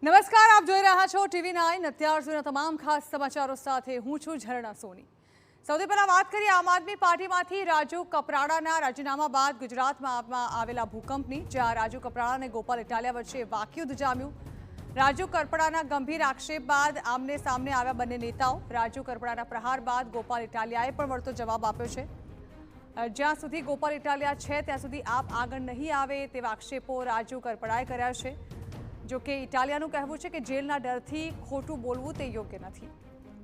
નમસ્કાર, આપ જોઈ રહ્યા છો TV9 અત્યાર સુધીના તમામ ખાસ સમાચારો સાથે હું છું ઝરણા સોની। સૌથી પહેલા વાત કરીએ આમ આદમી પાર્ટીમાંથી રાજુ કપરાડાના રાજીનામા બાદ ગુજરાતમાં આવેલા ભૂકંપની, જ્યાં રાજુ કપરાડા અને ગોપાલ ઇટાલિયા વચ્ચે વાકયુદ્ધ જામ્યું। રાજુ કરપડાના ગંભીર આક્ષેપ બાદ આમને સામને આવ્યા બંને નેતાઓ। રાજુ કરપડાના પ્રહાર બાદ ગોપાલ ઇટાલિયાએ પણ વળતો જવાબ આપ્યો છે। જ્યાં સુધી ગોપાલ ઇટાલિયા છે ત્યાં સુધી આપ આગળ નહીં આવે તેવા આક્ષેપો રાજુ કરપડાએ કર્યા છે। જો કે ઇટાલિયાનું કહેવું છે કે જેલના ડરથી ખોટું બોલવું તે યોગ્ય નથી।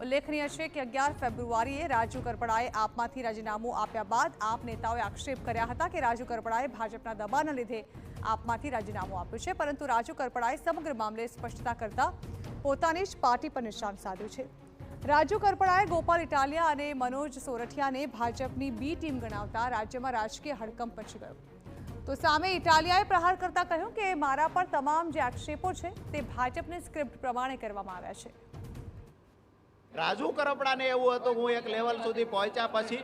ઉલ્લેખનીય છે કે 11 ફેબ્રુઆરીએ રાજુ કરપડાએ આપમાંથી રાજીનામું આપ્યા બાદ આપ નેતાઓએ આક્ષેપ કર્યા હતા કે રાજુ કરપડાએ ભાજપના દબાણના લીધે આપમાંથી રાજીનામું આપ્યું છે, પરંતુ રાજુ કરપડાએ સમગ્ર મામલે સ્પષ્ટતા કરતા પોતાની જ પાર્ટી પર નિશાન સાધ્યું છે। રાજુ કરપડાએ ગોપાલ ઇટાલિયા અને મનોજ સોરઠિયાને ભાજપની બી ટીમ ગણાવતા રાજ્યમાં રાજકીય હડકંપ મચી ગયો। તો સામે ઇટાલિયાએ પ્રહાર કરતા કહ્યું કે મારા પર તમામ જે આક્ષેપો છે તે ભાજપની સ્ક્રિપ્ટ પ્રમાણે કરવામાં આવ્યા છે। રાજુ કરપડાને એવું હતું હું એક લેવલ સુધી પહોંચ્યા પછી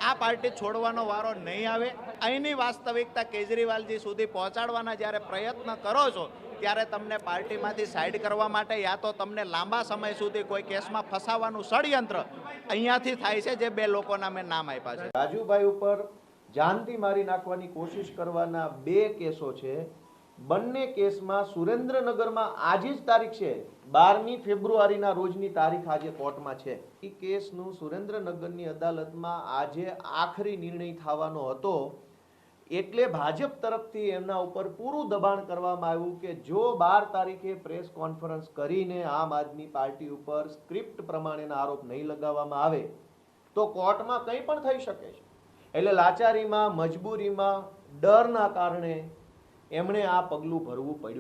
આ પાર્ટી છોડવાનો વારો નહીં આવે। અહીંની વાસ્તવિકતા કેજરીવાલજી સુધી પહોંચાડવાના જ્યારે પ્રયત્ન કરો છો ત્યારે તમને પાર્ટીમાંથી સાઈડ કરવા માટે યા તો તમને લાંબા સમય સુધી કોઈ કેસમાં ફસાવાનું ષડયંત્ર અહીંયાથી થાય છે, જે બે લોકોના મેં નામ આપ્યા છે। રાજુભાઈ ઉપર જાનથી મારી નાખવાની કોશિશ કરવાના બે કેસો છે। બંને કેસમાં સુરેન્દ્રનગરમાં આજે જ તારીખ છે, 12મી ફેબ્રુઆરીના રોજની તારીખ આજે કોર્ટમાં છે। એ કેસનું સુરેન્દ્રનગરની અદાલતમાં આજે આખરી નિર્ણય થવાનો હતો, એટલે ભાજપ તરફથી એમના ઉપર પૂરું દબાણ કરવામાં આવ્યું કે જો 12 તારીખે પ્રેસ કોન્ફરન્સ કરીને આમ આદમી પાર્ટી ઉપર સ્ક્રિપ્ટ પ્રમાણેના આરોપ નહીં લગાવવામાં આવે તો કોર્ટમાં કંઈ પણ થઈ શકે છે। એટલે લાચારીમાં, મજબૂરીમાં, ડરના કારણે એમણે આ પગલું ભરવું પડ્યું।